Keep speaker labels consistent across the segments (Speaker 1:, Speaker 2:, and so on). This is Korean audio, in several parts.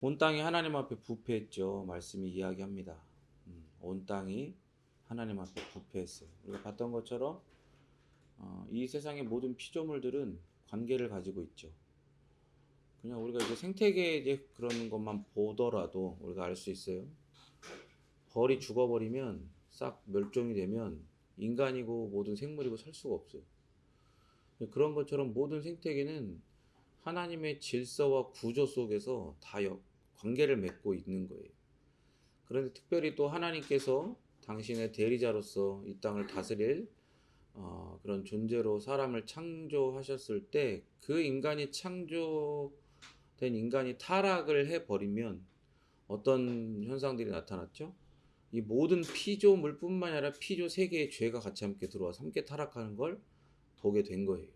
Speaker 1: 온 땅이 하나님 앞에 부패했죠. 말씀이 이야기합니다. 온 땅이 하나님 앞에 부패했어요. 우리가 봤던 것처럼 이 세상의 모든 피조물들은 관계를 가지고 있죠. 그냥 우리가 이제 생태계 이제 그런 것만 보더라도 우리가 알 수 있어요. 벌이 죽어버리면 싹 멸종이 되면 인간이고 모든 생물이고 살 수가 없어요. 그런 것처럼 모든 생태계는 하나님의 질서와 구조 속에서 다 관계를 맺고 있는 거예요. 그런데 특별히 또 하나님께서 당신의 대리자로서 이 땅을 다스릴 그런 존재로 사람을 창조하셨을 때 그 인간이 창조된 인간이 타락을 해버리면 어떤 현상들이 나타났죠? 이 모든 피조물뿐만 아니라 피조 세계의 죄가 같이 함께 들어와서 함께 타락하는 걸 보게 된 거예요.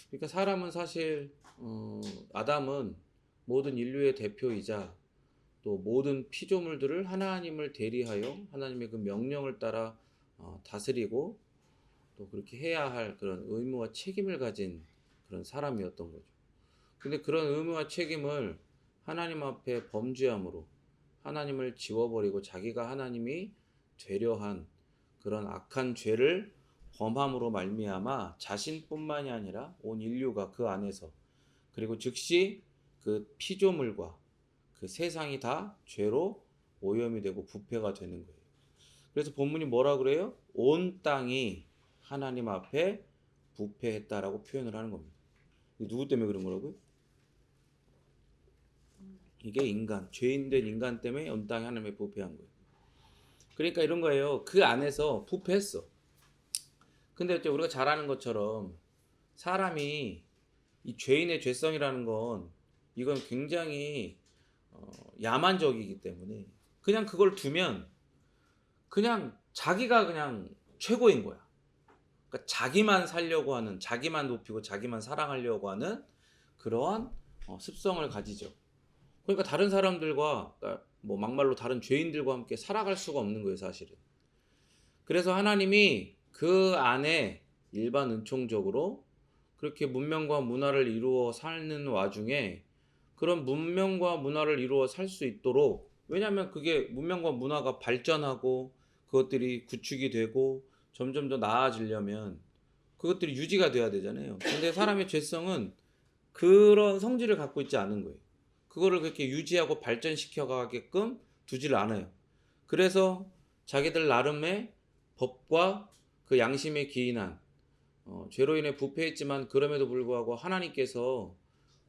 Speaker 1: 그러니까 사람은 사실 아담은 모든 인류의 대표이자 또 모든 피조물들을 하나님을 대리하여 하나님의 그 명령을 따라 다스리고 또 그렇게 해야 할 그런 의무와 책임을 가진 그런 사람이었던 거죠. 근데 그런 의무와 책임을 하나님 앞에 범죄함으로 하나님을 지워버리고 자기가 하나님이 되려 한 그런 악한 죄를 범함으로 말미암아 자신뿐만이 아니라 온 인류가 그 안에서 그리고 즉시 그 피조물과 그 세상이 다 죄로 오염이 되고 부패가 되는 거예요. 그래서 본문이 뭐라 그래요? 온 땅이 하나님 앞에 부패했다라고 표현을 하는 겁니다. 누구 때문에 그런 거라고요? 이게 인간, 죄인된 인간 때문에 온 땅이 하나님의 부패한 거예요. 그러니까 이런 거예요. 그 안에서 부패했어. 근데 우리가 잘 아는 것처럼 사람이 이 죄인의 죄성이라는 건 이건 굉장히 야만적이기 때문에 그냥 그걸 두면 그냥 자기가 그냥 최고인 거야. 그러니까 자기만 살려고 하는, 자기만 높이고 자기만 사랑하려고 하는 그러한 습성을 가지죠. 그러니까 다른 사람들과 그러니까 뭐 막말로 다른 죄인들과 함께 살아갈 수가 없는 거예요, 사실은. 그래서 하나님이 그 안에 일반 은총적으로 그렇게 문명과 문화를 이루어 사는 와중에 그런 문명과 문화를 이루어 살 수 있도록, 왜냐하면 그게 문명과 문화가 발전하고 그것들이 구축이 되고 점점 더 나아지려면 그것들이 유지가 돼야 되잖아요. 근데 사람의 죄성은 그런 성질을 갖고 있지 않은 거예요. 그거를 그렇게 유지하고 발전시켜 가게끔 두지를 않아요. 그래서 자기들 나름의 법과 그 양심에 기인한 죄로 인해 부패했지만 그럼에도 불구하고 하나님께서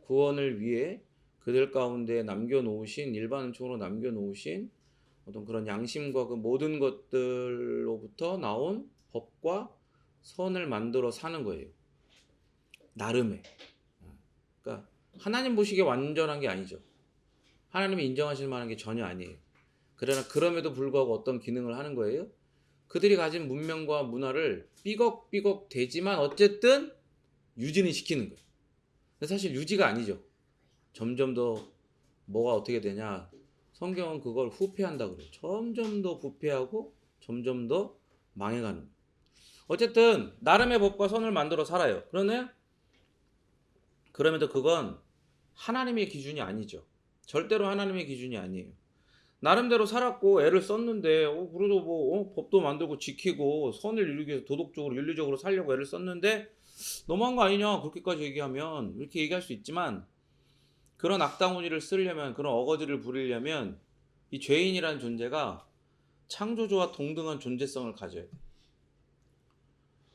Speaker 1: 구원을 위해 그들 가운데 남겨놓으신, 일반 은총으로 남겨놓으신 어떤 그런 양심과 그 모든 것들로부터 나온 법과 선을 만들어 사는 거예요. 나름의. 그러니까 하나님 보시기에 완전한 게 아니죠. 하나님이 인정하실 만한 게 전혀 아니에요. 그러나 그럼에도 불구하고 어떤 기능을 하는 거예요? 그들이 가진 문명과 문화를 삐걱삐걱 되지만 어쨌든 유지는 시키는 거예요. 근데 사실 유지가 아니죠. 점점 더 뭐가 어떻게 되냐? 성경은 그걸 후퇴한다 그래요. 점점 더 부패하고 점점 더 망해가는 거예요. 어쨌든 나름의 법과 선을 만들어 살아요. 그럼에도 그건 하나님의 기준이 아니죠. 절대로 하나님의 기준이 아니에요. 나름대로 살았고 애를 썼는데 그래도 뭐 법도 만들고 지키고 선을 이루기 위해서 도덕적으로 윤리적으로 살려고 애를 썼는데 너무한 거 아니냐 그렇게까지 얘기하면 이렇게 얘기할 수 있지만 그런 악다무니를 쓰려면 그런 어거지를 부리려면 이 죄인이라는 존재가 창조주와 동등한 존재성을 가져야 돼.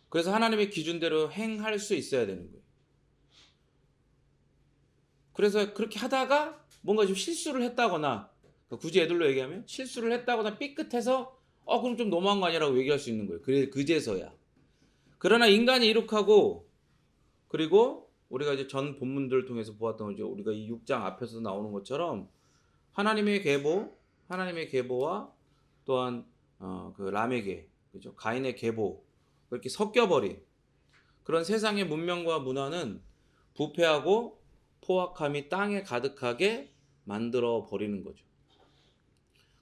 Speaker 1: 그래서 하나님의 기준대로 행할 수 있어야 되는 거예요. 그래서 그렇게 하다가 뭔가 좀 실수를 했다거나 굳이 애들로 얘기하면 실수를 했다거나 삐끗해서 그럼 좀 너무한 거 아니라고 얘기할 수 있는 거예요. 그제서야. 그러나 인간이 이룩하고 그리고 우리가 이제 전 본문들을 통해서 보았던 거죠. 우리가 이 6장 앞에서 나오는 것처럼 하나님의 계보와 또한 그 람의 계, 그죠? 가인의 계보 그렇게 섞여버린 그런 세상의 문명과 문화는 부패하고 포악함이 땅에 가득하게 만들어 버리는 거죠.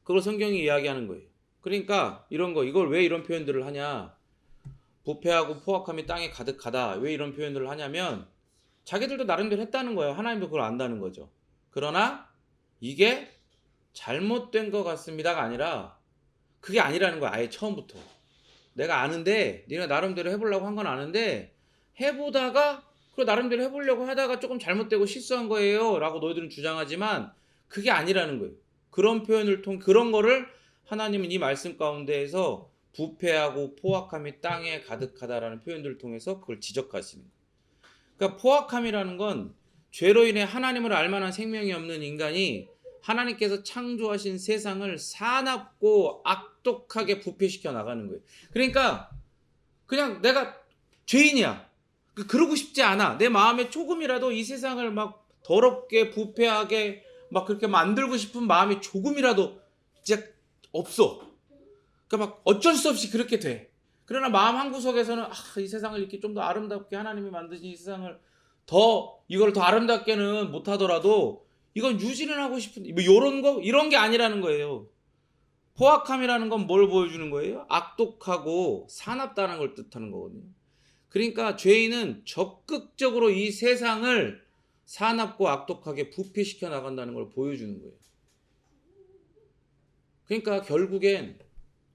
Speaker 1: 그걸 성경이 이야기하는 거예요. 그러니까 이걸 왜 이런 표현들을 하냐? 부패하고 포악함이 땅에 가득하다. 왜 이런 표현들을 하냐면 자기들도 나름대로 했다는 거예요. 하나님도 그걸 안다는 거죠. 그러나 이게 잘못된 것 같습니다가 아니라 그게 아니라는 거야. 아예 처음부터. 내가 아는데 니네 나름대로 해보려고 한 건 아는데 해보다가 그리고 나름대로 해보려고 하다가 조금 잘못되고 실수한 거예요 라고 너희들은 주장하지만 그게 아니라는 거예요. 그런 표현을 그런 거를 하나님은 이 말씀 가운데에서 부패하고 포악함이 땅에 가득하다라는 표현들을 통해서 그걸 지적하시는 거예요. 그러니까 포악함이라는 건 죄로 인해 하나님을 알만한 생명이 없는 인간이 하나님께서 창조하신 세상을 사납고 악독하게 부패시켜 나가는 거예요. 그러니까 그냥 내가 죄인이야. 그러고 싶지 않아. 내 마음에 조금이라도 이 세상을 막 더럽게 부패하게 막 그렇게 만들고 싶은 마음이 조금이라도 진짜 없어. 그러니까 막 어쩔 수 없이 그렇게 돼. 그러나 마음 한구석에서는 이 세상을 이렇게 좀 더 아름답게 하나님이 만드신 이 세상을 이걸 더 아름답게는 못하더라도 이건 유지는 하고 싶은 뭐 이런 게 아니라는 거예요. 포악함이라는 건 뭘 보여주는 거예요? 악독하고 사납다는 걸 뜻하는 거거든요. 그러니까 죄인은 적극적으로 이 세상을 사납고 악독하게 부패시켜 나간다는 걸 보여주는 거예요. 그러니까 결국엔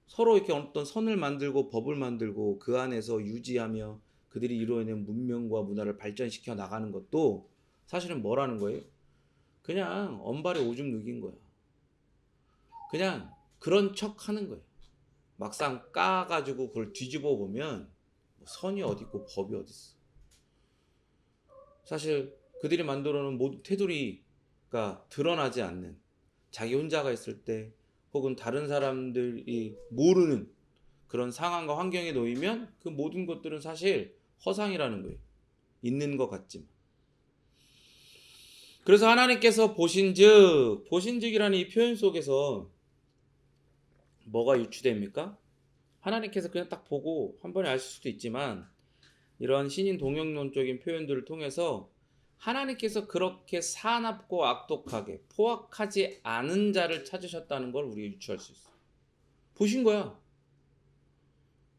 Speaker 1: 서로 이렇게 어떤 선을 만들고 법을 만들고 그 안에서 유지하며 그들이 이루어낸 문명과 문화를 발전시켜 나가는 것도 사실은 뭐라는 거예요? 그냥 언발에 오줌 누긴 거야. 그냥 그런 척 하는 거예요. 막상 까가지고 그걸 뒤집어 보면 선이 어디 있고 법이 어디 있어. 사실 그들이 만들어 놓은 모든 테두리가 드러나지 않는 자기 혼자가 있을 때 혹은 다른 사람들이 모르는 그런 상황과 환경에 놓이면 그 모든 것들은 사실 허상이라는 거예요. 있는 것 같지만. 그래서 하나님께서 보신즉이라는 이 표현 속에서 뭐가 유추됩니까? 하나님께서 그냥 딱 보고 한 번에 아실 수도 있지만 이런 신인 동영론적인 표현들을 통해서 하나님께서 그렇게 사납고 악독하게 포악하지 않은 자를 찾으셨다는 걸 우리가 유추할 수 있어요. 보신 거야.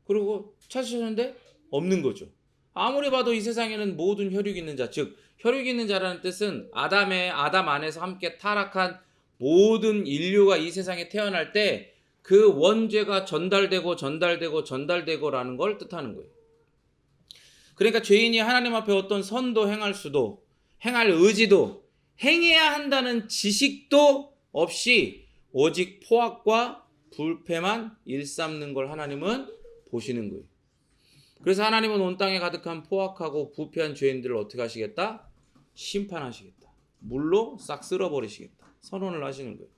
Speaker 1: 그리고 찾으셨는데 없는 거죠. 아무리 봐도 이 세상에는 모든 혈육 있는 자, 즉 혈육 있는 자라는 뜻은 아담 안에서 함께 타락한 모든 인류가 이 세상에 태어날 때 그 원죄가 전달되고라는 걸 뜻하는 거예요. 그러니까 죄인이 하나님 앞에 어떤 선도 행할 수도, 행할 의지도, 행해야 한다는 지식도 없이 오직 포악과 불패만 일삼는 걸 하나님은 보시는 거예요. 그래서 하나님은 온 땅에 가득한 포악하고 부패한 죄인들을 어떻게 하시겠다? 심판하시겠다. 물로 싹 쓸어버리시겠다. 선언을 하시는 거예요.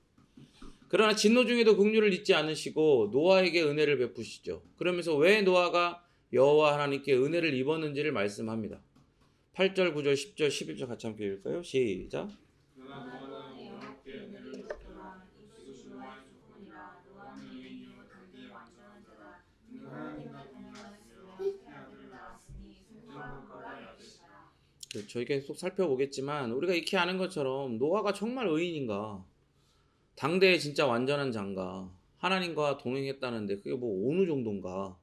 Speaker 1: 그러나 진노 중에도 긍휼을 잊지 않으시고 노아에게 은혜를 베푸시죠. 그러면서 왜 노아가 여호와 하나님께 은혜를 입었는지를 말씀합니다. 8절, 9절, 10절, 11절 같이 함께 읽을까요? 시작. 저희가 계속 살펴보겠지만 우리가 익히 아는 것처럼 노아가 정말 의인인가? 당대에 진짜 완전한 자인가? 하나님과 동행했다는데 그게 뭐 어느 정도인가?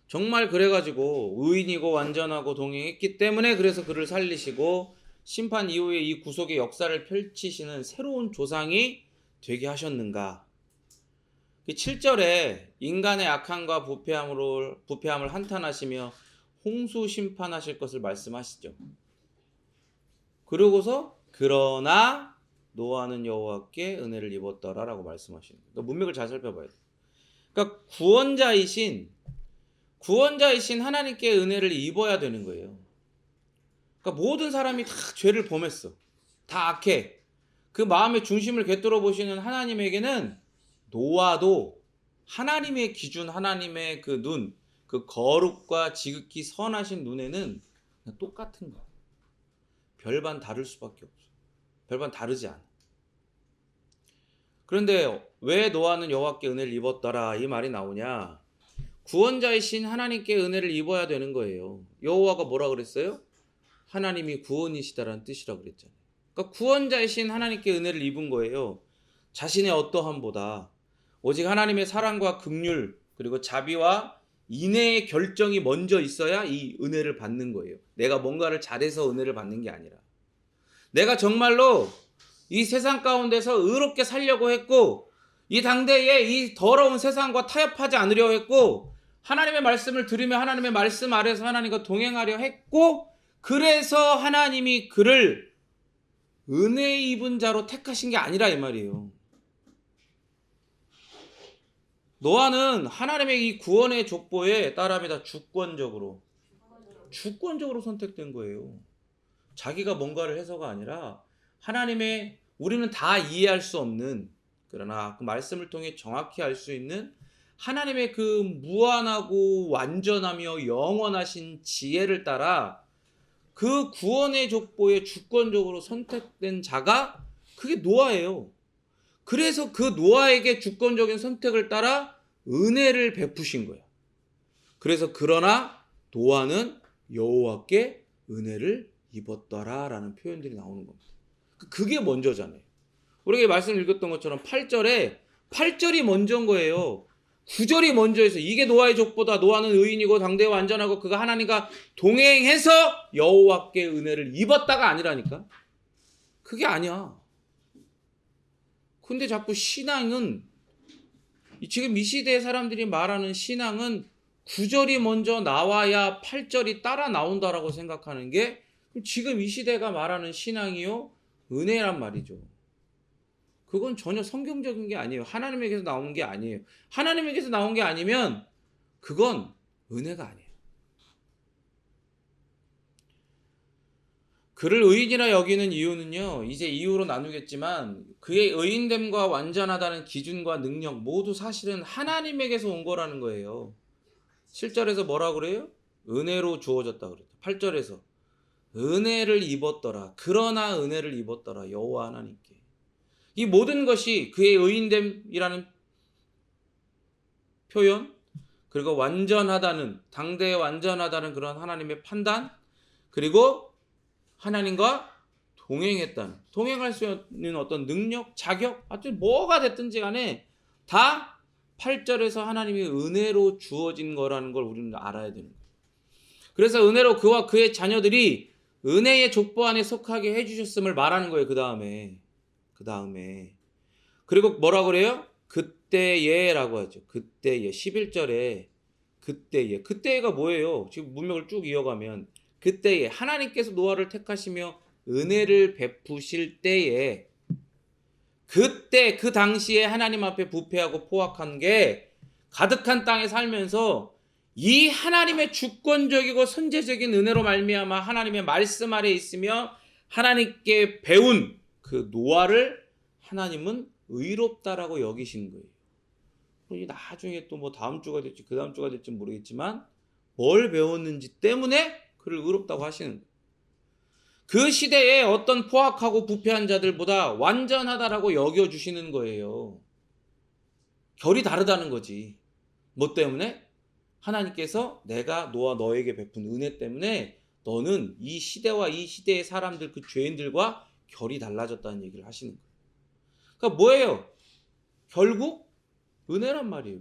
Speaker 1: 정말 그래가지고 의인이고 완전하고 동행했기 때문에 그래서 그를 살리시고 심판 이후에 이 구속의 역사를 펼치시는 새로운 조상이 되게 하셨는가? 7절에 인간의 악함과 부패함을 한탄하시며 홍수 심판하실 것을 말씀하시죠. 그러고서 그러나 노아는 여호와께 은혜를 입었더라라고 말씀하시는 거예요. 그러니까 문맥을 잘 살펴봐야 돼요. 그러니까 구원자이신 하나님께 은혜를 입어야 되는 거예요. 그러니까 모든 사람이 다 죄를 범했어. 다 악해. 그 마음의 중심을 꿰뚫어 보시는 하나님에게는 노아도 하나님의 기준, 하나님의 그 눈, 그 거룩과 지극히 선하신 눈에는 그냥 똑같은 거야. 별반 다를 수밖에 없어. 별반 다르지 않아. 그런데 왜 노아는 여호와께 은혜를 입었더라 이 말이 나오냐? 구원자이신 하나님께 은혜를 입어야 되는 거예요. 여호와가 뭐라 그랬어요? 하나님이 구원이시다라는 뜻이라고 그랬잖아요. 그러니까 구원자이신 하나님께 은혜를 입은 거예요. 자신의 어떠함보다 오직 하나님의 사랑과 긍휼 그리고 자비와 인애의 결정이 먼저 있어야 이 은혜를 받는 거예요. 내가 뭔가를 잘해서 은혜를 받는 게 아니라 내가 정말로 이 세상 가운데서 의롭게 살려고 했고 이 당대에 이 더러운 세상과 타협하지 않으려 했고 하나님의 말씀을 들으며 하나님의 말씀 아래서 하나님과 동행하려 했고 그래서 하나님이 그를 은혜 입은 자로 택하신 게 아니라 이 말이에요. 노아는 하나님의 이 구원의 족보에 따라합니다. 주권적으로 선택된 거예요. 자기가 뭔가를 해서가 아니라 하나님의 우리는 다 이해할 수 없는 그러나 그 말씀을 통해 정확히 알 수 있는 하나님의 그 무한하고 완전하며 영원하신 지혜를 따라 그 구원의 족보에 주권적으로 선택된 자가 그게 노아예요. 그래서 그 노아에게 주권적인 선택을 따라 은혜를 베푸신 거예요. 그래서 그러나 노아는 여호와께 은혜를 입었더라라는 표현들이 나오는 겁니다. 그게 먼저잖아요. 우리가 말씀을 읽었던 것처럼 8절이 먼저인 거예요. 9절이 먼저해서 이게 노아의 족보다. 노아는 의인이고 당대와 완전하고 그가 하나님과 동행해서 여호와께 은혜를 입었다가 아니라니까. 그게 아니야. 근데 자꾸 신앙은 지금 이 시대의 사람들이 말하는 신앙은 9절이 먼저 나와야 8절이 따라 나온다라고 생각하는 게 지금 이 시대가 말하는 신앙이요 은혜란 말이죠. 그건 전혀 성경적인 게 아니에요. 하나님에게서 나오는 게 아니에요. 하나님에게서 나온 게 아니면 그건 은혜가 아니에요. 그를 의인이라 여기는 이유는요, 이제 이유로 나누겠지만 그의 의인됨과 완전하다는 기준과 능력 모두 사실은 하나님에게서 온 거라는 거예요. 7절에서 뭐라 그래요? 은혜로 주어졌다 그랬다. 8절에서 은혜를 입었더라. 그러나 은혜를 입었더라. 여호와 하나님께. 이 모든 것이 그의 의인됨이라는 표현, 그리고 완전하다는, 당대에 완전하다는 그런 하나님의 판단, 그리고 하나님과 동행할 수 있는 어떤 능력, 자격, 하여튼 뭐가 됐든지 간에 다 8절에서 하나님의 은혜로 주어진 거라는 걸 우리는 알아야 되는 거예요. 그래서 은혜로 그와 그의 자녀들이 은혜의 족보 안에 속하게 해주셨음을 말하는 거예요. 그 다음에 그리고 뭐라 그래요? 그때에라고 하죠. 그때에 11절에 그때가 뭐예요? 지금 문맥을 쭉 이어가면 그때에 하나님께서 노아를 택하시며 은혜를 베푸실 때에 그때 그 당시에 하나님 앞에 부패하고 포악한 게 가득한 땅에 살면서 이 하나님의 주권적이고 선제적인 은혜로 말미암아 하나님의 말씀 아래 있으며 하나님께 배운 그 노아를 하나님은 의롭다라고 여기신 거예요. 나중에 또 뭐 다음 주가 될지 그 다음 주가 될지 모르겠지만 뭘 배웠는지 때문에 그를 의롭다고 하시는 거예요. 그 시대에 어떤 포악하고 부패한 자들보다 완전하다라고 여겨주시는 거예요. 결이 다르다는 거지. 뭐 때문에? 하나님께서 내가 너와 너에게 베푼 은혜 때문에 너는 이 시대와 이 시대의 사람들 그 죄인들과 결이 달라졌다는 얘기를 하시는 거예요. 그러니까 뭐예요? 결국 은혜란 말이에요.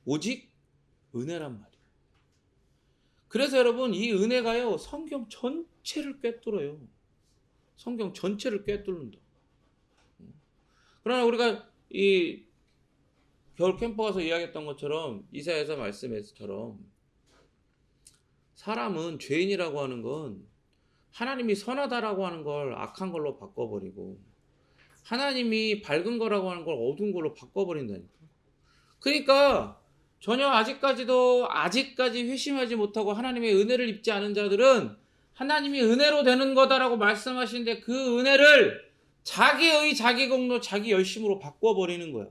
Speaker 1: 오직 은혜란 말이에요. 그래서 여러분 이 은혜가요 성경 전체를 꿰뚫어요. 성경 전체를 꿰뚫는다. 그러나 우리가 이 겨울 캠프 가서 이야기했던 것처럼 이사야서 말씀에서처럼 사람은 죄인이라고 하는 건 하나님이 선하다라고 하는 걸 악한 걸로 바꿔버리고 하나님이 밝은 거라고 하는 걸 어두운 걸로 바꿔버린다니까. 그러니까 전혀 아직까지 회심하지 못하고 하나님의 은혜를 입지 않은 자들은 하나님이 은혜로 되는 거다라고 말씀하시는데 그 은혜를 자기의 자기 공로 자기 열심으로 바꿔버리는 거야.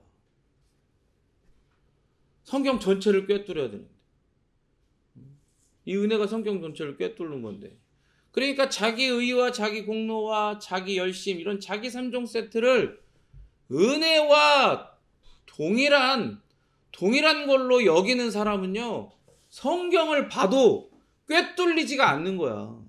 Speaker 1: 성경 전체를 꿰뚫어야 되는데 이 은혜가 성경 전체를 꿰뚫는 건데 그러니까 자기 의와 자기 공로와 자기 열심 이런 자기 3종 세트를 은혜와 동일한 걸로 여기는 사람은요 성경을 봐도 꿰뚫리지가 않는 거야.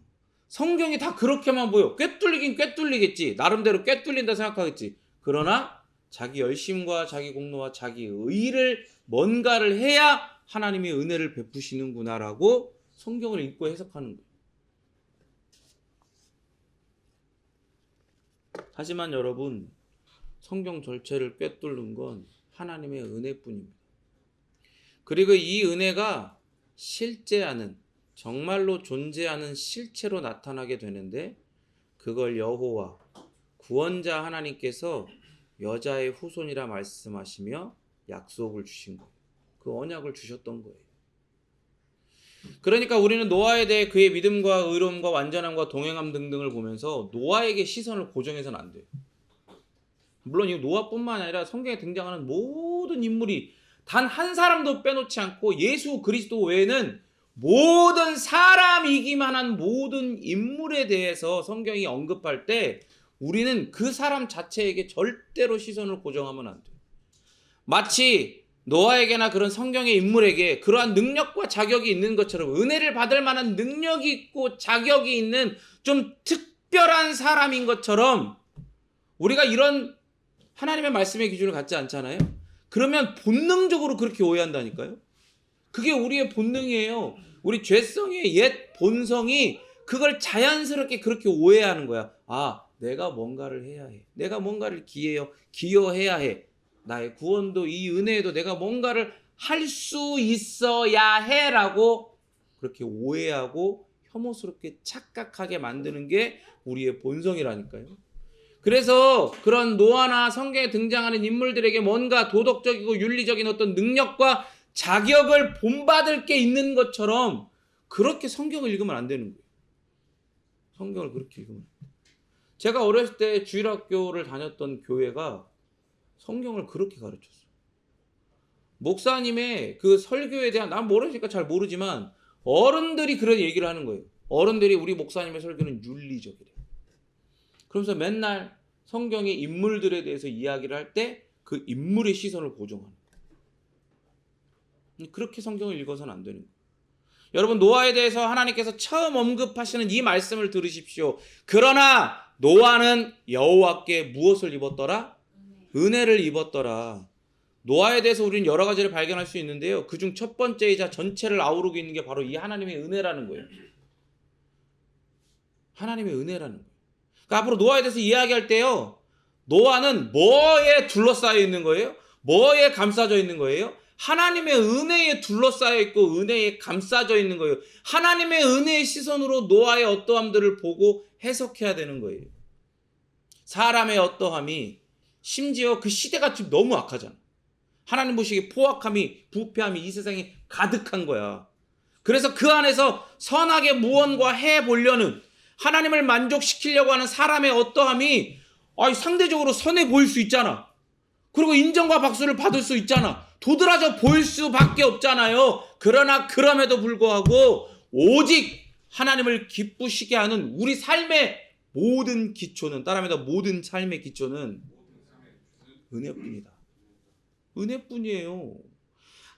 Speaker 1: 성경이 다 그렇게만 보여. 꿰뚫리긴 꿰뚫리겠지. 나름대로 꿰뚫린다 생각하겠지. 그러나 자기 열심과 자기 공로와 자기 의를 뭔가를 해야 하나님이 은혜를 베푸시는구나라고 성경을 읽고 해석하는 거예요. 하지만 여러분, 성경 전체를 꿰뚫는 건 하나님의 은혜뿐입니다. 그리고 이 은혜가 실제하는, 정말로 존재하는 실체로 나타나게 되는데, 그걸 여호와 구원자 하나님께서 여자의 후손이라 말씀하시며 약속을 주신 거예요. 그 언약을 주셨던 거예요. 그러니까 우리는 노아에 대해 그의 믿음과 의로움과 완전함과 동행함 등등을 보면서 노아에게 시선을 고정해서는 안 돼요. 물론 이 노아뿐만 아니라 성경에 등장하는 모든 인물이 단 한 사람도 빼놓지 않고 예수 그리스도 외에는 모든 사람이기만 한 모든 인물에 대해서 성경이 언급할 때 우리는 그 사람 자체에게 절대로 시선을 고정하면 안 돼요. 마치 노아에게나 그런 성경의 인물에게 그러한 능력과 자격이 있는 것처럼, 은혜를 받을 만한 능력이 있고 자격이 있는 좀 특별한 사람인 것처럼 우리가 이런 하나님의 말씀의 기준을 갖지 않잖아요. 그러면 본능적으로 그렇게 오해한다니까요. 그게 우리의 본능이에요. 우리 죄성의 옛 본성이 그걸 자연스럽게 그렇게 오해하는 거야. 아, 내가 뭔가를 해야 해. 내가 뭔가를 기여해야 해. 나의 구원도 이 은혜에도 내가 뭔가를 할 수 있어야 해라고 그렇게 오해하고 혐오스럽게 착각하게 만드는 게 우리의 본성이라니까요. 그래서 그런 노아나 성경에 등장하는 인물들에게 뭔가 도덕적이고 윤리적인 어떤 능력과 자격을 본받을 게 있는 것처럼 그렇게 성경을 읽으면 안 되는 거예요. 성경을 그렇게 읽으면. 제가 어렸을 때 주일학교를 다녔던 교회가 성경을 그렇게 가르쳤어요. 목사님의 그 설교에 대한, 난 모르니까 잘 모르지만 어른들이 그런 얘기를 하는 거예요. 어른들이 우리 목사님의 설교는 윤리적이래. 그러면서 맨날 성경의 인물들에 대해서 이야기를 할 때 그 인물의 시선을 고정하는 거예요. 그렇게 성경을 읽어서는 안 되는 거예요. 여러분, 노아에 대해서 하나님께서 처음 언급하시는 이 말씀을 들으십시오. 그러나 노아는 여호와께 무엇을 입었더라? 은혜를 입었더라. 노아에 대해서 우리는 여러 가지를 발견할 수 있는데요. 그중 첫 번째이자 전체를 아우르고 있는 게 바로 이 하나님의 은혜라는 거예요. 하나님의 은혜라는 거예요. 그러니까 앞으로 노아에 대해서 이야기할 때요, 노아는 뭐에 둘러싸여 있는 거예요? 뭐에 감싸져 있는 거예요? 하나님의 은혜에 둘러싸여 있고 은혜에 감싸져 있는 거예요. 하나님의 은혜의 시선으로 노아의 어떠함들을 보고 해석해야 되는 거예요. 사람의 어떠함이, 심지어 그 시대가 지금 너무 악하잖아. 하나님 보시기에 포악함이, 부패함이 이 세상에 가득한 거야. 그래서 그 안에서 선하게 무언가 해보려는, 하나님을 만족시키려고 하는 사람의 어떠함이 상대적으로 선해 보일 수 있잖아. 그리고 인정과 박수를 받을 수 있잖아. 도드라져 보일 수밖에 없잖아요. 그러나 그럼에도 불구하고 오직 하나님을 기쁘시게 하는 우리 삶의 모든 기초는, 따라합니다, 모든 삶의 기초는 은혜뿐이다. 은혜뿐이에요.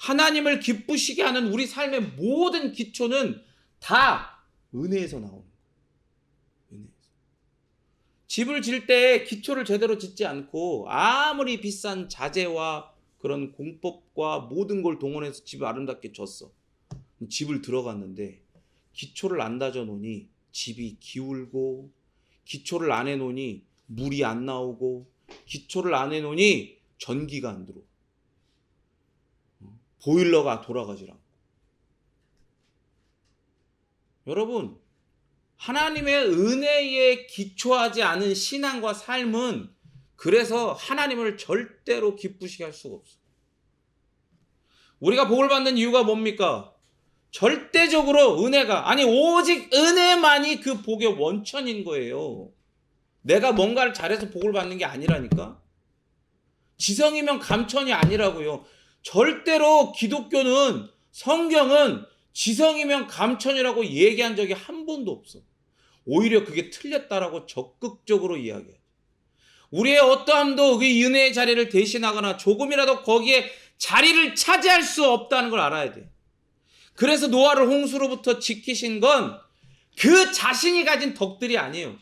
Speaker 1: 하나님을 기쁘시게 하는 우리 삶의 모든 기초는 다 은혜에서 나오는 거예요. 은혜에서. 집을 질 때 기초를 제대로 짓지 않고 아무리 비싼 자재와 그런 공법과 모든 걸 동원해서 집을 아름답게 졌어. 집을 들어갔는데 기초를 안 다져 놓으니 집이 기울고, 기초를 안 해놓으니 물이 안 나오고, 기초를 안 해놓으니 전기가 안 들어오고, 보일러가 돌아가질 않고. 여러분, 하나님의 은혜에 기초하지 않은 신앙과 삶은 그래서 하나님을 절대로 기쁘시게 할 수가 없어요. 우리가 복을 받는 이유가 뭡니까? 절대적으로 은혜가, 아니 오직 은혜만이 그 복의 원천인 거예요. 내가 뭔가를 잘해서 복을 받는 게 아니라니까. 지성이면 감천이 아니라고요. 절대로 기독교는, 성경은 지성이면 감천이라고 얘기한 적이 한 번도 없어. 오히려 그게 틀렸다라고 적극적으로 이야기해. 우리의 어떠함도 그 은혜의 자리를 대신하거나 조금이라도 거기에 자리를 차지할 수 없다는 걸 알아야 돼. 그래서 노아를 홍수로부터 지키신 건 그 자신이 가진 덕들이 아니에요.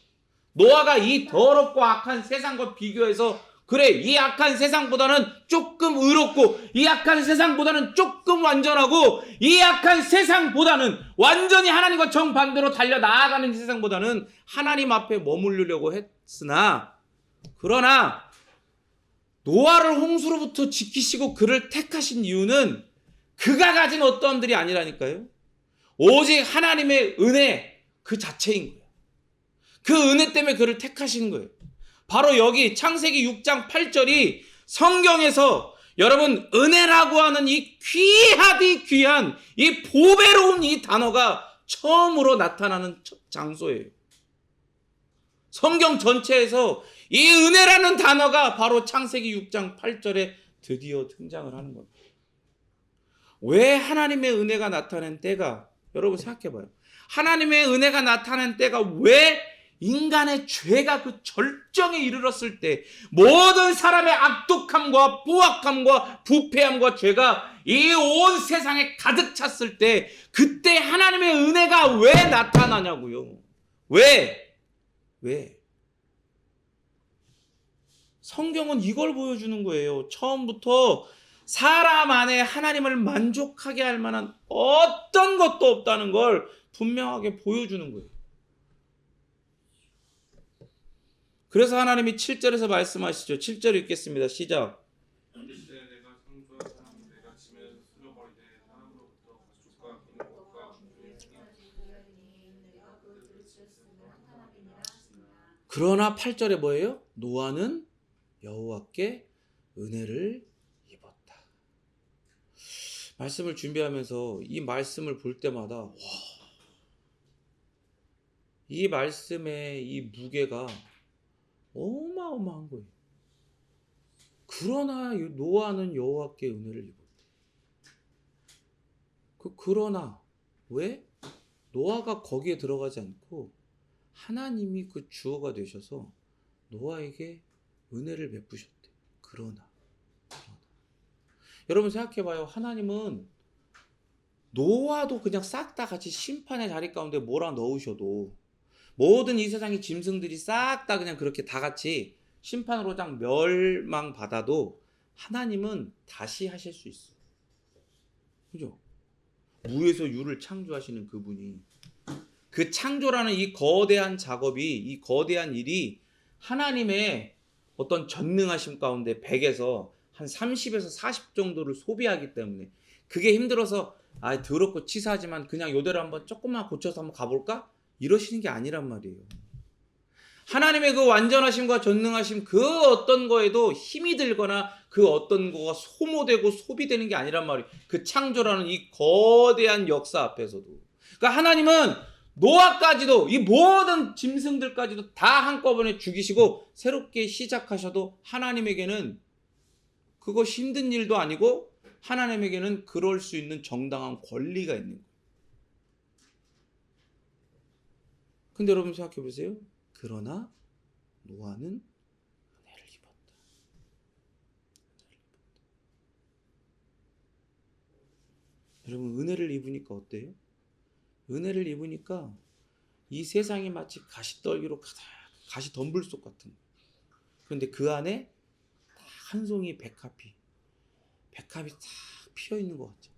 Speaker 1: 노아가 이 더럽고 악한 세상과 비교해서, 그래, 이 악한 세상보다는 조금 의롭고, 이 악한 세상보다는 조금 완전하고, 이 악한 세상보다는 완전히 하나님과 정반대로 달려 나아가는 세상보다는 하나님 앞에 머무르려고 했으나 그러나 노아를 홍수로부터 지키시고 그를 택하신 이유는 그가 가진 어떠함들이 아니라니까요. 오직 하나님의 은혜 그 자체인 거예요. 그 은혜 때문에 그를 택하신 거예요. 바로 여기 창세기 6장 8절이 성경에서 여러분 은혜라고 하는 이 귀하디 귀한 이 보배로운 이 단어가 처음으로 나타나는 장소예요. 성경 전체에서 이 은혜라는 단어가 바로 창세기 6장 8절에 드디어 등장을 하는 겁니다. 왜 하나님의 은혜가 나타난 때가, 여러분 생각해봐요. 하나님의 은혜가 나타난 때가 왜 인간의 죄가 그 절정에 이르렀을 때, 모든 사람의 악독함과 포악함과 부패함과 죄가 이 온 세상에 가득 찼을 때, 그때 하나님의 은혜가 왜 나타나냐고요. 왜? 성경은 이걸 보여주는 거예요. 처음부터 사람 안에 하나님을 만족하게 할 만한 어떤 것도 없다는 걸 분명하게 보여주는 거예요. 그래서 하나님이 7절에서 말씀하시죠. 7절 읽겠습니다. 시작.
Speaker 2: 이때 내가 창조한 사람을 내가 지면에서 쓸어버리되 사람으로부터 가축과 기능과
Speaker 1: 그러나 8절에 뭐예요? 노아는 여호와께 은혜를 입었다. 말씀을 준비하면서 이 말씀을 볼 때마다 이 말씀의 이 무게가 어마어마한 거예요. 그러나 노아는 여호와께 은혜를 입었대. 그러나 왜? 노아가 거기에 들어가지 않고 하나님이 그 주어가 되셔서 노아에게 은혜를 베푸셨대. 그러나. 여러분 생각해봐요. 하나님은 노아도 그냥 싹 다 같이 심판의 자리 가운데 몰아넣으셔도, 모든 이 세상의 짐승들이 싹 다 그냥 그렇게 다 같이 심판으로 그냥 멸망받아도 하나님은 다시 하실 수 있어요. 그죠? 무에서 유를 창조하시는 그분이, 그 창조라는 이 거대한 작업이, 이 거대한 일이 하나님의 어떤 전능하심 가운데 100에서 한 30에서 40 정도를 소비하기 때문에, 그게 힘들어서 더럽고 치사하지만 그냥 요대로 한번 조금만 고쳐서 한번 가볼까? 이러시는 게 아니란 말이에요. 하나님의 그 완전하심과 전능하심 그 어떤 거에도 힘이 들거나 그 어떤 거가 소모되고 소비되는 게 아니란 말이에요. 그 창조라는 이 거대한 역사 앞에서도. 그러니까 하나님은 노아까지도, 이 모든 짐승들까지도 다 한꺼번에 죽이시고 새롭게 시작하셔도 하나님에게는 그것이 힘든 일도 아니고 하나님에게는 그럴 수 있는 정당한 권리가 있는 거예요. 근데 여러분 생각해 보세요. 그러나 노아는 은혜를 입었다. 여러분 은혜를 입으니까 어때요? 은혜를 입으니까 이 세상이 마치 가시떨기로 가시 덤불속 같은 거예요. 그런데 그 안에 한 송이 백합이 싹 피어있는 것 같죠.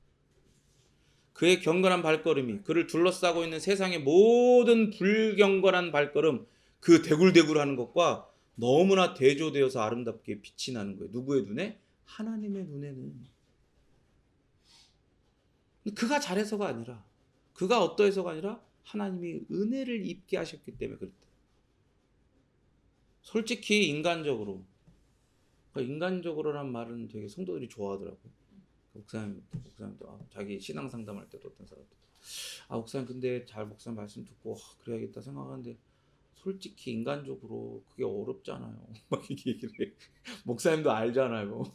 Speaker 1: 그의 경건한 발걸음이, 그를 둘러싸고 있는 세상의 모든 불경건한 발걸음, 그 대굴대굴하는 것과 너무나 대조되어서 아름답게 빛이 나는 거예요. 누구의 눈에? 하나님의 눈에는. 그가 잘해서가 아니라, 그가 어떠해서가 아니라 하나님이 은혜를 입게 하셨기 때문에 그랬다. 솔직히 인간적으로란 말은 되게 성도들이 좋아하더라고요. 목사님도 자기 신앙 상담할 때도 어떤 사람도 목사님 근데 잘 목사님 말씀 듣고 그래야겠다 생각하는데 솔직히 인간적으로 그게 어렵잖아요. 막 이렇게 얘기를 해. 목사님도 알잖아요.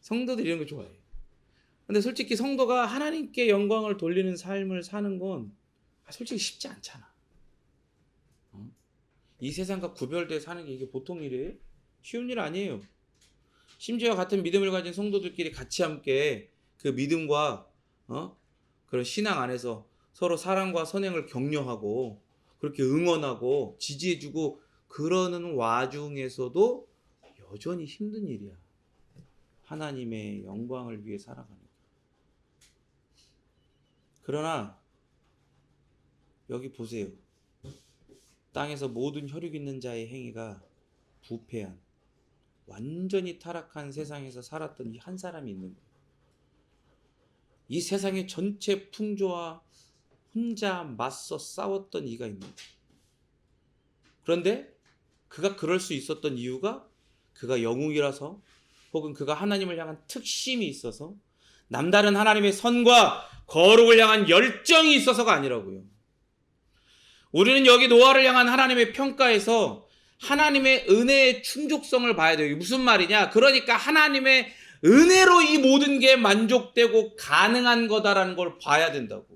Speaker 1: 성도들이 이런 거 좋아해. 근데 솔직히 성도가 하나님께 영광을 돌리는 삶을 사는 건 솔직히 쉽지 않잖아. 이 세상과 구별되어 사는 게 이게 보통 일이에요? 쉬운 일 아니에요. 심지어 같은 믿음을 가진 성도들끼리 같이 함께 그 믿음과 그런 신앙 안에서 서로 사랑과 선행을 격려하고 그렇게 응원하고 지지해주고 그러는 와중에서도 여전히 힘든 일이야. 하나님의 영광을 위해 살아가는 거야. 그러나 여기 보세요. 땅에서 모든 혈육 있는 자의 행위가 부패한 완전히 타락한 세상에서 살았던 이 한 사람이 있는 거예요. 이 세상의 전체 풍조와 혼자 맞서 싸웠던 이가 있는 거예요. 그런데 그가 그럴 수 있었던 이유가 그가 영웅이라서 혹은 그가 하나님을 향한 특심이 있어서 남다른 하나님의 선과 거룩을 향한 열정이 있어서가 아니라고요. 우리는 여기 노아를 향한 하나님의 평가에서 하나님의 은혜의 충족성을 봐야 돼요. 무슨 말이냐? 그러니까 하나님의 은혜로 이 모든 게 만족되고 가능한 거다라는 걸 봐야 된다고.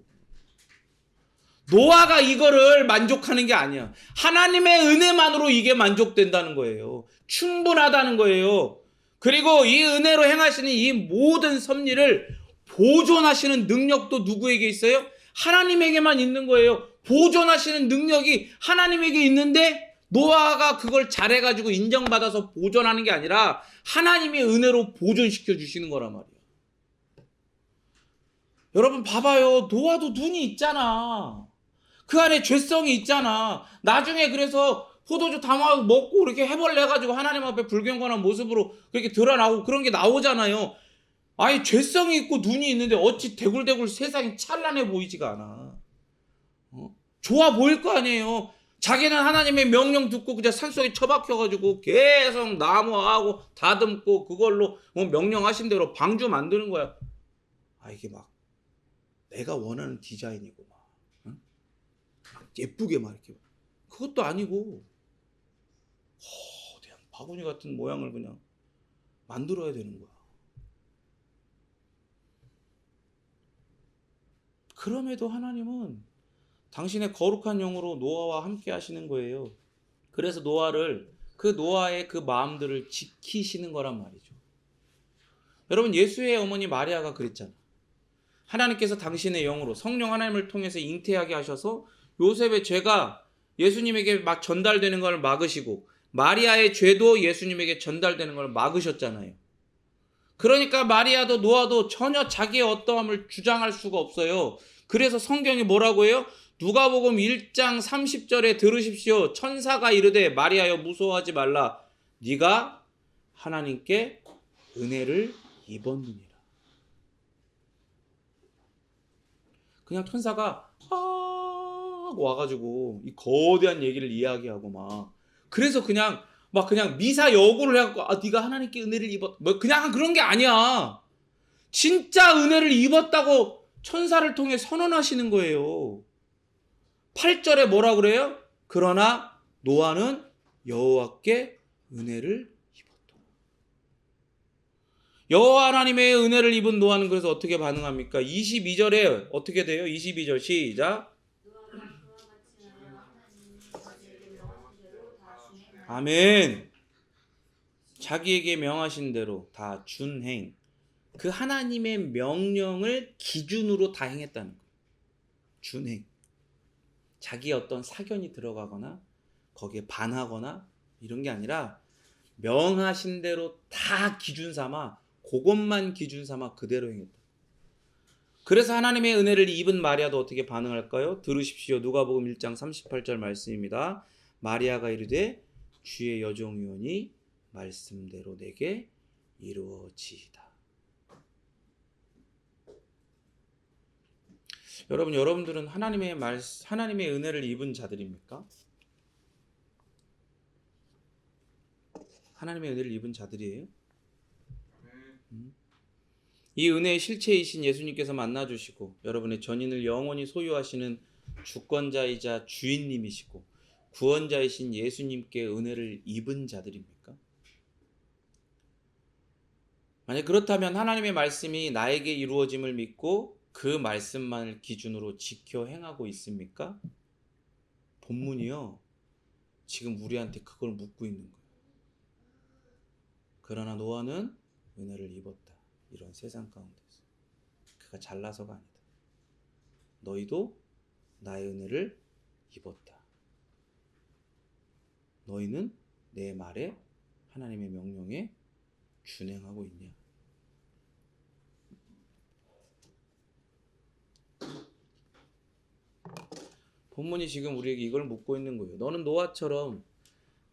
Speaker 1: 노아가 이거를 만족하는 게 아니야. 하나님의 은혜만으로 이게 만족된다는 거예요. 충분하다는 거예요. 그리고 이 은혜로 행하시는 이 모든 섭리를 보존하시는 능력도 누구에게 있어요? 하나님에게만 있는 거예요. 보존하시는 능력이 하나님에게 있는데 노아가 그걸 잘해가지고 인정받아서 보존하는 게 아니라 하나님의 은혜로 보존시켜 주시는 거란 말이에요. 여러분 봐봐요. 노아도 눈이 있잖아. 그 안에 죄성이 있잖아. 나중에 그래서 포도주 담아 먹고 이렇게 해벌려가지고 하나님 앞에 불경건한 모습으로 그렇게 드러나고 그런 게 나오잖아요. 아니 죄성이 있고 눈이 있는데 어찌 대굴대굴 세상이 찬란해 보이지가 않아. 좋아 보일 거 아니에요. 자기는 하나님의 명령 듣고 그냥 산속에 처박혀가지고 계속 나무하고 다듬고 그걸로 명령하신 대로 방주 만드는 거야. 아 이게 막 내가 원하는 디자인이고 막, 응? 막 예쁘게 막 이렇게 그것도 아니고 거대한 바구니 같은 모양을 그냥 만들어야 되는 거야. 그럼에도 하나님은 당신의 거룩한 영으로 노아와 함께 하시는 거예요. 그래서 그 노아의 그 마음들을 지키시는 거란 말이죠. 여러분 예수의 어머니 마리아가 그랬잖아. 하나님께서 당신의 영으로 성령 하나님을 통해서 잉태하게 하셔서 요셉의 죄가 예수님에게 막 전달되는 걸 막으시고 마리아의 죄도 예수님에게 전달되는 걸 막으셨잖아요. 그러니까 마리아도 노아도 전혀 자기의 어떠함을 주장할 수가 없어요. 그래서 성경이 뭐라고 해요? 누가복음 1장 30절에 들으십시오. 천사가 이르되 마리아여 무서워하지 말라. 네가 하나님께 은혜를 입었느니라. 그냥 천사가 하고 와가지고 이 거대한 얘기를 이야기하고 막 그래서 그냥 미사 여구를 해갖고 네가 하나님께 은혜를 입었 뭐 그냥 그런 게 아니야. 진짜 은혜를 입었다고 천사를 통해 선언하시는 거예요. 8절에 뭐라 그래요? 그러나 노아는 여호와께 은혜를 입었다. 여호와 하나님의 은혜를 입은 노아는 그래서 어떻게 반응합니까? 22절에 어떻게 돼요? 22절 시작. 아멘. 자기에게 명하신 대로 다 준행. 그 하나님의 명령을 기준으로 다 행했다는 거예요. 준행. 자기의 어떤 사견이 들어가거나 거기에 반하거나 이런 게 아니라 명하신 대로 다 기준 삼아 그것만 기준 삼아 그대로 행했다. 그래서 하나님의 은혜를 입은 마리아도 어떻게 반응할까요? 들으십시오. 누가복음 1장 38절 말씀입니다. 마리아가 이르되 주의 여종이오니 말씀대로 내게 이루어지이다. 여러분들은 하나님의 은혜를 입은 자들입니까? 하나님의 은혜를 입은 자들이에요? 이 은혜의 실체이신 예수님께서 만나주시고 여러분의 전인을 영원히 소유하시는 주권자이자 주인님이시고 구원자이신 예수님께 은혜를 입은 자들입니까? 만약 그렇다면 하나님의 말씀이 나에게 이루어짐을 믿고 그 말씀만을 기준으로 지켜 행하고 있습니까? 본문이요. 지금 우리한테 그걸 묻고 있는 거예요. 그러나 노아는 은혜를 입었다. 이런 세상 가운데서. 그가 잘나서가 아니다. 너희도 나의 은혜를 입었다. 너희는 내 말에 하나님의 명령에 준행하고 있냐? 본문이 지금 우리에게 이걸 묻고 있는 거예요. 너는 노아처럼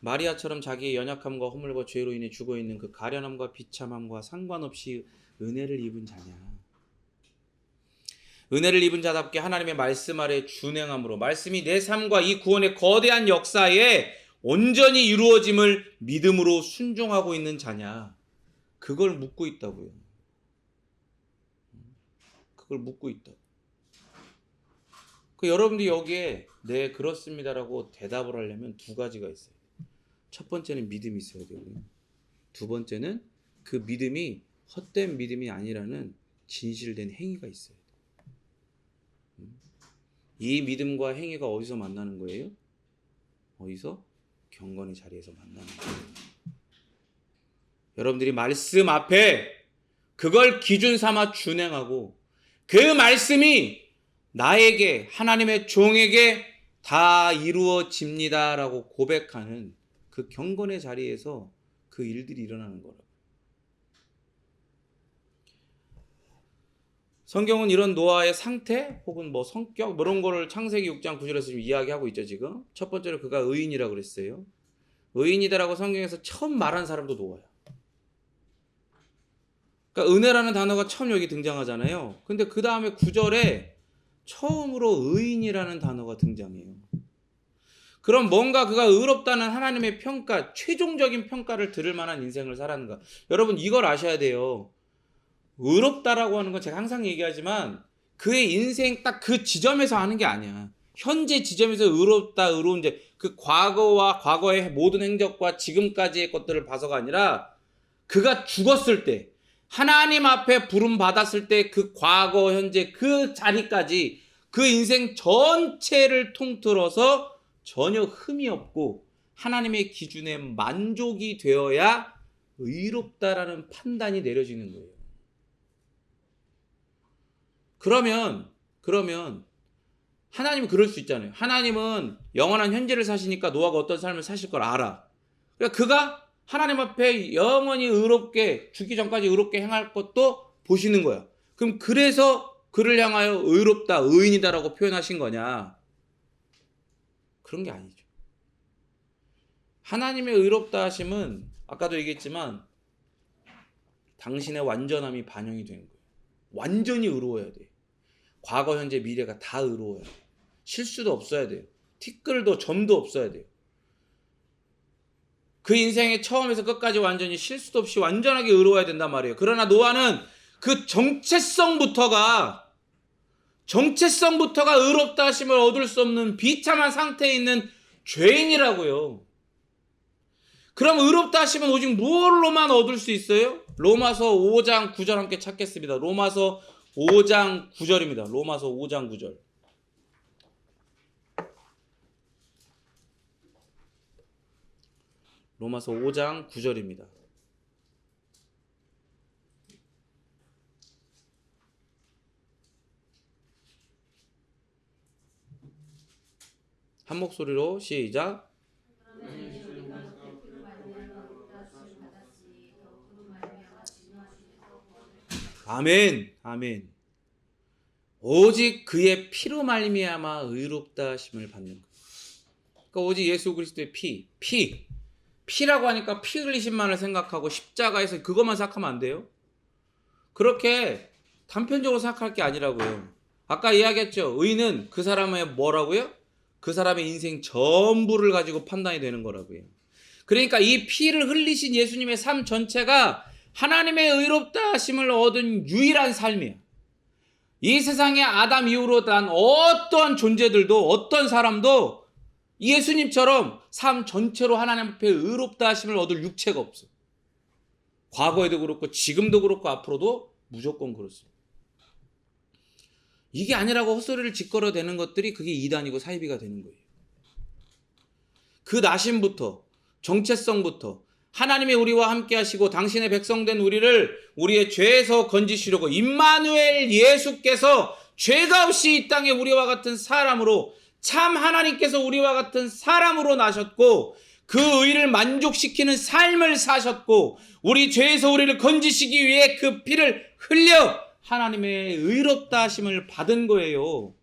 Speaker 1: 마리아처럼 자기의 연약함과 허물과 죄로 인해 죽어있는 그 가련함과 비참함과 상관없이 은혜를 입은 자냐. 은혜를 입은 자답게 하나님의 말씀 아래 준행함으로 말씀이 내 삶과 이 구원의 거대한 역사에 온전히 이루어짐을 믿음으로 순종하고 있는 자냐. 그걸 묻고 있다고요. 그걸 묻고 있다. 여러분들이 여기에 네 그렇습니다라고 대답을 하려면 두 가지가 있어요. 첫 번째는 믿음이 있어야 되고요. 두 번째는 그 믿음이 헛된 믿음이 아니라는 진실된 행위가 있어요. 이 믿음과 행위가 어디서 만나는 거예요? 어디서? 경건의 자리에서 만나는 거예요. 여러분들이 말씀 앞에 그걸 기준 삼아 준행하고 그 말씀이 나에게 하나님의 종에게 다 이루어집니다라고 고백하는 그 경건의 자리에서 그 일들이 일어나는 거라고. 성경은 이런 노아의 상태 혹은 뭐 성격 이런 거를 창세기 6장 9절에서 지금 이야기하고 있죠. 지금 첫 번째로 그가 의인이라고 그랬어요. 의인이다라고 성경에서 처음 말한 사람도 노아야. 그러니까 은혜라는 단어가 처음 여기 등장하잖아요. 근데 그 다음에 9절에 처음으로 의인이라는 단어가 등장해요. 그럼 뭔가 그가 의롭다는 하나님의 평가, 최종적인 평가를 들을 만한 인생을 살았는가? 여러분 이걸 아셔야 돼요. 의롭다라고 하는 건 제가 항상 얘기하지만 그의 인생 딱 그 지점에서 하는 게 아니야. 현재 지점에서 의롭다, 의로운 그 과거와 과거의 모든 행적과 지금까지의 것들을 봐서가 아니라 그가 죽었을 때 하나님 앞에 부름 받았을 때 그 과거, 현재 그 자리까지 그 인생 전체를 통틀어서 전혀 흠이 없고 하나님의 기준에 만족이 되어야 의롭다라는 판단이 내려지는 거예요. 그러면 하나님은 그럴 수 있잖아요. 하나님은 영원한 현재를 사시니까 노아가 어떤 삶을 사실 걸 알아. 그러니까 그가 하나님 앞에 영원히 의롭게 죽기 전까지 의롭게 행할 것도 보시는 거야. 그럼 그래서 그를 향하여 의롭다, 의인이다라고 표현하신 거냐? 그런 게 아니죠. 하나님의 의롭다 하심은 아까도 얘기했지만 당신의 완전함이 반영이 되는 거예요. 완전히 의로워야 돼. 과거, 현재, 미래가 다 의로워야 돼. 실수도 없어야 돼요. 티끌도 점도 없어야 돼요. 그 인생의 처음에서 끝까지 완전히 실수도 없이 완전하게 의로워야 된단 말이에요. 그러나 노아는 그 정체성부터가 의롭다 하심을 얻을 수 없는 비참한 상태에 있는 죄인이라고요. 그럼 의롭다 하심은 오직 무엇로만 얻을 수 있어요? 로마서 5장 9절 함께 찾겠습니다. 로마서 5장 9절입니다. 로마서 5장 9절. 로마서 5장 9절입니다. 한 목소리로 시작. 아멘, 아멘. 오직 그의 피로 말미암아 의롭다 하심을 받는 것. 그러니까 오직 예수 그리스도의 피라고 하니까 피 흘리심만을 생각하고 십자가에서 그것만 생각하면 안 돼요. 그렇게 단편적으로 생각할 게 아니라고요. 아까 이야기했죠. 의는 그 사람의 뭐라고요? 그 사람의 인생 전부를 가지고 판단이 되는 거라고요. 그러니까 이 피를 흘리신 예수님의 삶 전체가 하나님의 의롭다 하심을 얻은 유일한 삶이에요. 이 세상에 아담 이후로 단 어떤 존재들도 어떤 사람도 예수님처럼 삶 전체로 하나님 앞에 의롭다 하심을 얻을 육체가 없어. 과거에도 그렇고 지금도 그렇고 앞으로도 무조건 그렇습니다. 이게 아니라고 헛소리를 짓거려대는 것들이 그게 이단이고 사이비가 되는 거예요. 그 나심부터 정체성부터 하나님이 우리와 함께 하시고 당신의 백성된 우리를 우리의 죄에서 건지시려고 임마누엘 예수께서 죄가 없이 이 땅에 우리와 같은 사람으로 참 하나님께서 우리와 같은 사람으로 나셨고 그 의를 만족시키는 삶을 사셨고 우리 죄에서 우리를 건지시기 위해 그 피를 흘려 하나님의 의롭다 하심을 받은 거예요.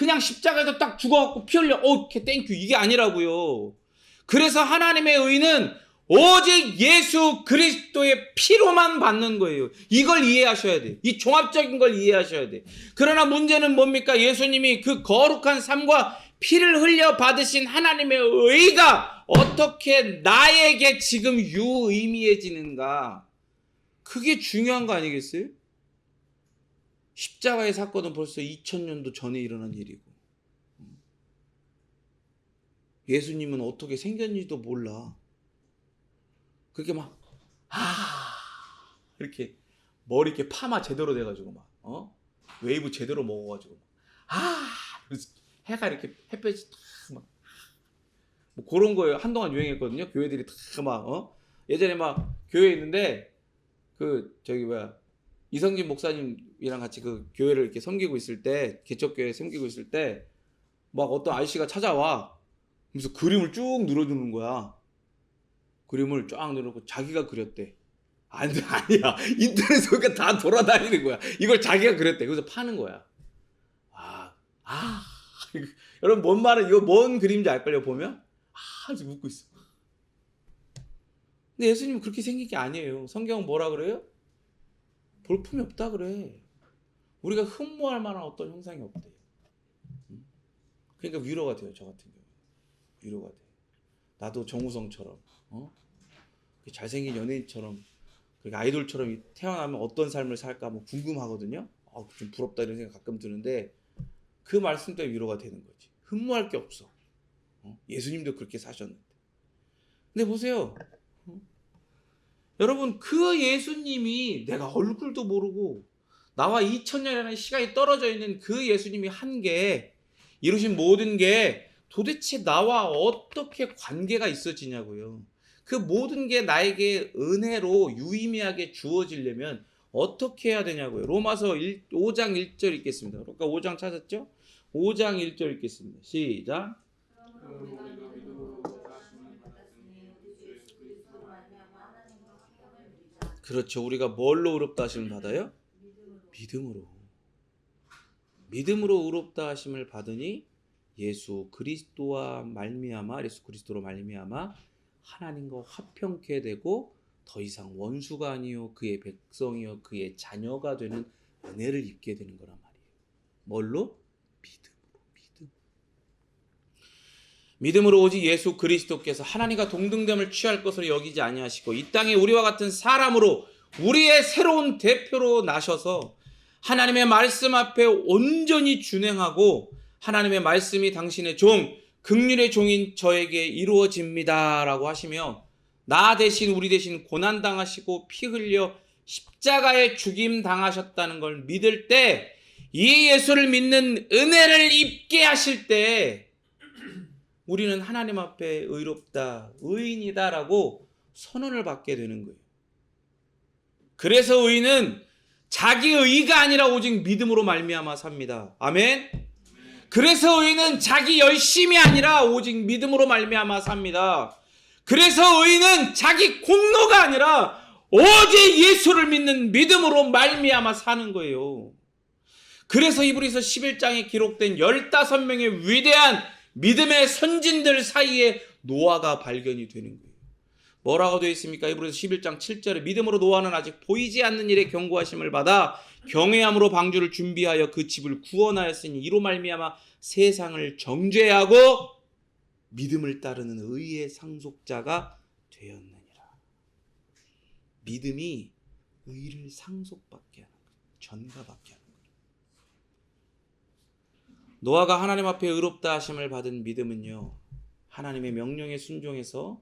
Speaker 1: 그냥 십자가에서 딱 죽어갖고 피 흘려 오케이 땡큐 이게 아니라고요. 그래서 하나님의 의는 오직 예수 그리스도의 피로만 받는 거예요. 이걸 이해하셔야 돼요. 이 종합적인 걸 이해하셔야 돼요. 그러나 문제는 뭡니까? 예수님이 그 거룩한 삶과 피를 흘려 받으신 하나님의 의가 어떻게 나에게 지금 유의미해지는가? 그게 중요한 거 아니겠어요? 십자가의 사건은 벌써 2000년도 전에 일어난 일이고 예수님은 어떻게 생겼는지도 몰라. 그렇게 막 이렇게 머리 이렇게 파마 제대로 돼가지고 막 웨이브 제대로 먹어가지고 해가 이렇게 햇볕이 막 뭐 그런 거예요. 한동안 유행했거든요. 교회들이 다 막 예전에 막 교회에 있는데 그 저기 뭐야 이성진 목사님이랑 같이 그 교회를 이렇게 섬기고 있을 때 개척교회 섬기고 있을 때 막 어떤 아저씨가 찾아와. 그래서 그림을 쭉 늘어주는 거야. 그림을 쫙 늘어놓고 자기가 그렸대. 아니야. 인터넷 속에 다 돌아다니는 거야. 이걸 자기가 그렸대. 그래서 파는 거야. 여러분 뭔 말은 이거 뭔 그림인지 알걸요 보면? 지금 웃고 있어. 근데 예수님은 그렇게 생긴 게 아니에요. 성경은 뭐라 그래요? 볼품이 없다 그래. 우리가 흠모할 만한 어떤 형상이 없대요. 그러니까 위로가 돼요. 저 같은 경우 위로가 돼. 나도 정우성처럼 잘생긴 연예인처럼 그렇게 아이돌처럼 태어나면 어떤 삶을 살까 뭐 궁금하거든요. 좀 부럽다 이런 생각 가끔 드는데 그 말씀 때문에 위로가 되는 거지. 흠모할 게 없어. 예수님도 그렇게 사셨는데. 근데 보세요. 여러분 그 예수님이 내가 얼굴도 모르고 나와 2000년이라는 시간이 떨어져 있는 그 예수님이 한 게 이루신 모든 게 도대체 나와 어떻게 관계가 있어지냐고요. 그 모든 게 나에게 은혜로 유의미하게 주어지려면 어떻게 해야 되냐고요. 로마서 5장 1절 읽겠습니다. 그러니까 5장 찾았죠? 5장 1절 읽겠습니다. 시작. 그렇죠. 우리가 뭘로 의롭다 하심을 받아요? 믿음으로. 믿음으로 의롭다 하심을 받으니 예수 그리스도로 말미암아 하나님과 화평케 되고 더 이상 원수가 아니요 그의 백성이요 그의 자녀가 되는 은혜를 입게 되는 거란 말이에요. 뭘로? 믿음으로 오직 예수 그리스도께서 하나님과 동등됨을 취할 것으로 여기지 아니하시고 이 땅에 우리와 같은 사람으로 우리의 새로운 대표로 나셔서 하나님의 말씀 앞에 온전히 준행하고 하나님의 말씀이 당신의 종 긍휼의 종인 저에게 이루어집니다 라고 하시며 나 대신 우리 대신 고난당하시고 피 흘려 십자가에 죽임 당하셨다는 걸 믿을 때 이 예수를 믿는 은혜를 입게 하실 때 우리는 하나님 앞에 의롭다, 의인이다 라고 선언을 받게 되는 거예요. 그래서 의인은 자기 의가 아니라 오직 믿음으로 말미암아 삽니다. 아멘. 그래서 의인은 자기 열심이 아니라 오직 믿음으로 말미암아 삽니다. 그래서 의인은 자기 공로가 아니라 오직 예수를 믿는 믿음으로 말미암아 사는 거예요. 그래서 히브리서 11장에 기록된 15명의 위대한 믿음의 선진들 사이에 노아가 발견이 되는 거예요. 뭐라고 되어 있습니까? 히브리서 11장 7절에 믿음으로 노아는 아직 보이지 않는 일에 경고하심을 받아 경외함으로 방주를 준비하여 그 집을 구원하였으니 이로 말미암아 세상을 정죄하고 믿음을 따르는 의의 상속자가 되었느니라. 믿음이 의를 상속받게 하는 거예요. 전가받게 하는 거예요. 노아가 하나님 앞에 의롭다 하심을 받은 믿음은요, 하나님의 명령에 순종해서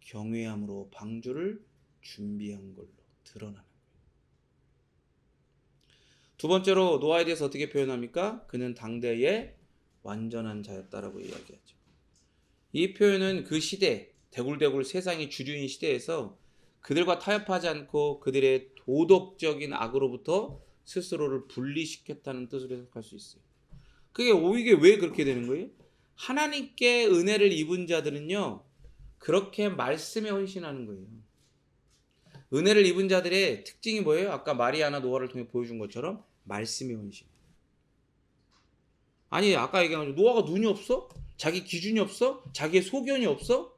Speaker 1: 경외함으로 방주를 준비한 걸로 드러나는 거예요. 두 번째로 노아에 대해서 어떻게 표현합니까? 그는 당대의 완전한 자였다라고 이야기하죠. 이 표현은 그 시대, 대굴대굴 세상이 주류인 시대에서 그들과 타협하지 않고 그들의 도덕적인 악으로부터 스스로를 분리시켰다는 뜻으로 해석할 수 있어요. 이게 왜 그렇게 되는 거예요? 하나님께 은혜를 입은 자들은요, 그렇게 말씀에 헌신하는 거예요. 은혜를 입은 자들의 특징이 뭐예요? 아까 마리아나 노아를 통해 보여준 것처럼 말씀에 헌신. 아니 아까 얘기한 노아가 눈이 없어? 자기 기준이 없어? 자기의 소견이 없어?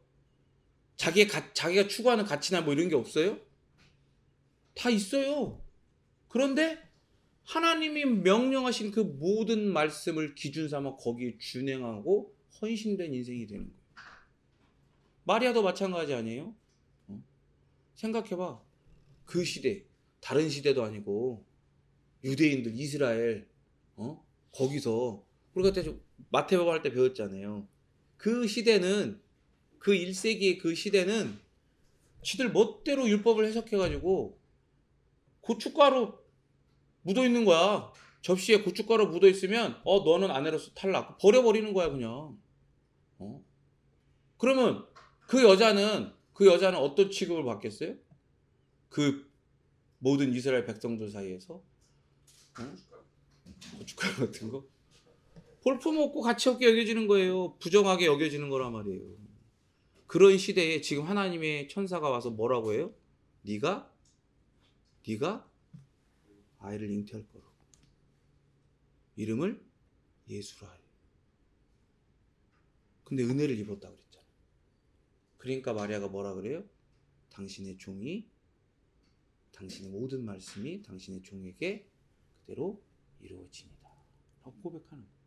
Speaker 1: 자기가 추구하는 가치나 뭐 이런 게 없어요? 다 있어요. 그런데 하나님이 명령하신 그 모든 말씀을 기준 삼아 거기에 준행하고 헌신된 인생이 되는 거예요. 마리아도 마찬가지 아니에요? 생각해봐. 그 시대, 다른 시대도 아니고 유대인들 이스라엘 거기서 우리가 그때 마태복음 할 때 배웠잖아요. 그 시대는 그 1세기의 그 시대는 지들 멋대로 율법을 해석해가지고 고춧가루 묻어 있는 거야. 접시에 고춧가루 묻어 있으면 너는 아내로서 탈락. 버려버리는 거야 그냥. 그러면 그 여자는 어떤 취급을 받겠어요? 그 모든 이스라엘 백성들 사이에서 고춧가루 같은 거 볼품없고 가치 없게 여겨지는 거예요. 부정하게 여겨지는 거란 말이에요. 그런 시대에 지금 하나님의 천사가 와서 뭐라고 해요? 네가 아이를 잉태할 거로 이름을 예수라 해. 근데 은혜를 입었다 그랬잖아. 그러니까 마리아가 뭐라 그래요? 당신의 모든 말씀이 당신의 종에게 그대로 이루어집니다. 라고 고백하는 거예요.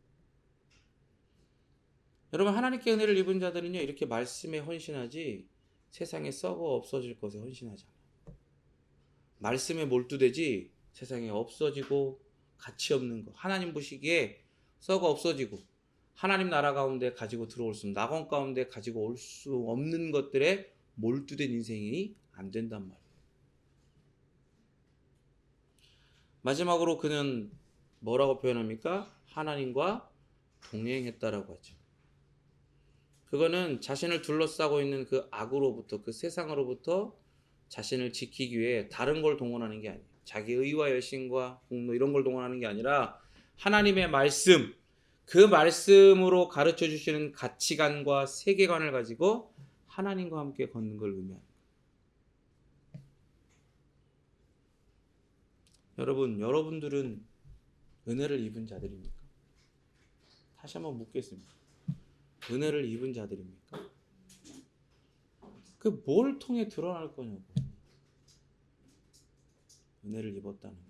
Speaker 1: 여러분 하나님께 은혜를 입은 자들은요 이렇게 말씀에 헌신하지 세상에 썩어 없어질 것에 헌신하지 않아요. 말씀에 몰두되지 세상에 없어지고 가치 없는 것 하나님 보시기에 썩어 없어지고 하나님 나라 가운데 가지고 들어올 수 없는 낙원 가운데 가지고 올 수 없는 것들에 몰두된 인생이 안 된단 말이에요. 마지막으로 그는 뭐라고 표현합니까? 하나님과 동행했다라고 하죠. 그거는 자신을 둘러싸고 있는 그 악으로부터 그 세상으로부터 자신을 지키기 위해 다른 걸 동원하는 게 아니에요. 자기 의와 열심과 공로 이런 걸 동원하는 게 아니라 하나님의 말씀 그 말씀으로 가르쳐 주시는 가치관과 세계관을 가지고 하나님과 함께 걷는 걸 의미합니다. 여러분들은 은혜를 입은 자들입니까? 다시 한번 묻겠습니다. 은혜를 입은 자들입니까? 그 뭘 통해 드러날 거냐고. 은혜를 입었다는 게.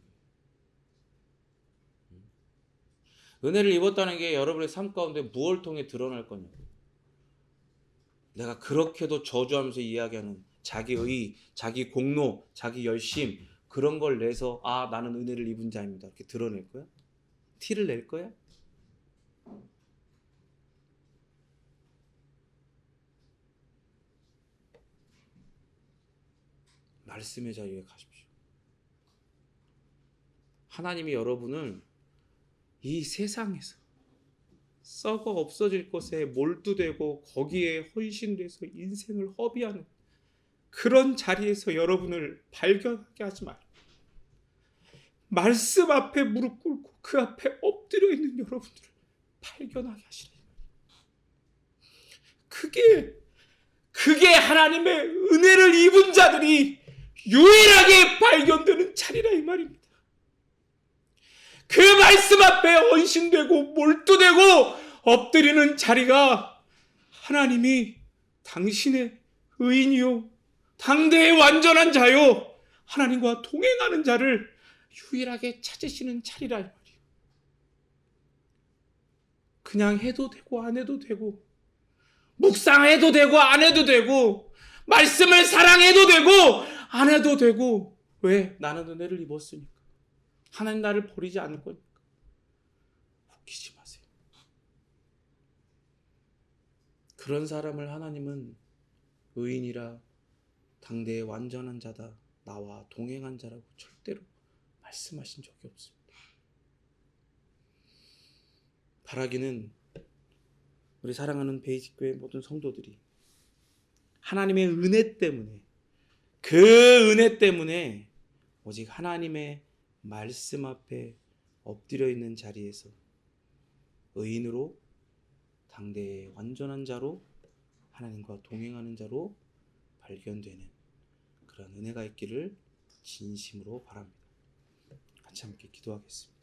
Speaker 1: 은혜를 입었다는 게 여러분의 삶 가운데 무엇을 통해 드러날 거냐고. 내가 그렇게도 저주하면서 이야기하는 자기 의, 자기 공로, 자기 열심 그런 걸 내서 나는 은혜를 입은 자입니다. 이렇게 드러낼 거야? 티를 낼 거야? 말씀의 자유에 가십시오. 하나님이 여러분을 이 세상에서 썩어 없어질 것에 몰두되고 거기에 헌신돼서 인생을 허비하는 그런 자리에서 여러분을 발견하게 하지 말고 말씀 앞에 무릎 꿇고 그 앞에 엎드려 있는 여러분들을 발견하게 하시라. 그게 하나님의 은혜를 입은 자들이 유일하게 발견되는 자리라 이 말입니다. 그 말씀 앞에 헌신되고 몰두되고 엎드리는 자리가 하나님이 당신의 의인이요 당대의 완전한 자요 하나님과 동행하는 자를 유일하게 찾으시는 자리라 이 말이에요. 그냥 해도 되고 안 해도 되고 묵상해도 되고 안 해도 되고 말씀을 사랑해도 되고 안 해도 되고 왜? 나는 은혜를 입었으니까. 하나님 나를 버리지 않을 거니까. 웃기지 마세요. 그런 사람을 하나님은 의인이라 당대의 완전한 자다 나와 동행한 자라고 절대로 말씀하신 적이 없습니다. 바라기는 우리 사랑하는 베이직교회 모든 성도들이 하나님의 은혜 때문에 그 은혜 때문에 오직 하나님의 말씀 앞에 엎드려 있는 자리에서 의인으로 당대의 완전한 자로 하나님과 동행하는 자로 발견되는 그런 은혜가 있기를 진심으로 바랍니다. 같이 함께 기도하겠습니다.